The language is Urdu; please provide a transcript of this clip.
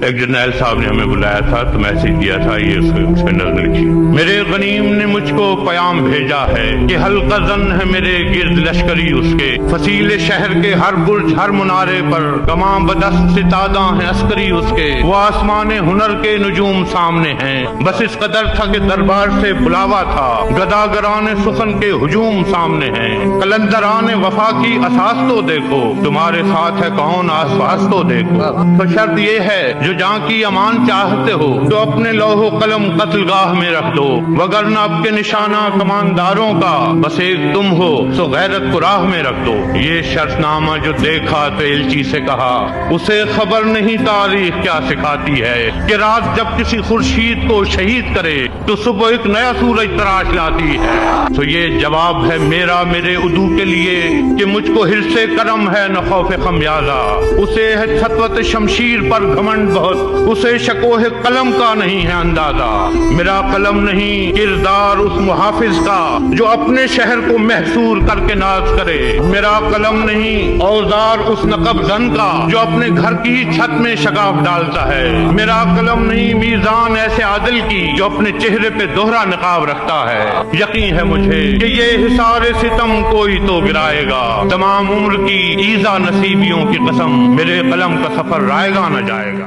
ایک جرنیل صاحب نے ہمیں بلایا تھا تو میسج دیا تھا، یہ اس پہ نظم لکھی: میرے غنیم نے مجھ کو پیام بھیجا ہے کہ حلقہ زن ہے میرے گرد لشکری اس کے، فصیل شہر کے ہر برج ہر منارے پر کماں بدست ستادہ ہیں عسکری اس کے، وہ آسمان ہنر کے نجوم سامنے ہیں، بس اس قدر تھا کہ دربار سے بلاوا تھا، گداگران سخن کے ہجوم سامنے ہیں، قلندران وفا کی اساس تو دیکھو، تمہارے ساتھ ہے کون آس پاس تو دیکھو۔ تو شرط یہ ہے جو جہاں کی امان چاہتے ہو تو اپنے لوح و قلم قتل گاہ میں رکھ دو، وگرنہ اب کے نشانہ کمانداروں کا بس ایک تم ہو سو غیرت کو راہ میں رکھ دو۔ یہ شرط نامہ جو دیکھا تو ایلچی سے کہا، اسے خبر نہیں تاریخ کیا سکھاتی ہے کہ رات جب کسی خورشید کو شہید کرے تو صبح ایک نیا سورج تراش لاتی ہے۔ تو یہ جواب ہے میرا میرے عدو کے لیے کہ مجھ کو حرص کرم ہے نہ خوف خمیازہ، اسے ہے سطوت شمشیر پر گھمنڈ بہت، اسے شکوہ قلم کا نہیں ہے اندازہ، میرا قلم نہیں کردار اس محافظ کا جو اپنے شہر کو محصور کر کے ناز کرے، میرا قلم نہیں اوزار اس نقب زن کا جو اپنے گھر کی چھت میں شگاف ڈالتا ہے، میرا قلم نہیں میزان ایسے عادل کی جو اپنے چہرے پہ دوہرا نقاب رکھتا ہے۔ یقین ہے مجھے کہ یہ حصار ستم کوئی تو گرائے گا، تمام عمر کی ایذا نصیبیوں کی قسم میرے قلم کا سفر رائے گا نہ جائے گا۔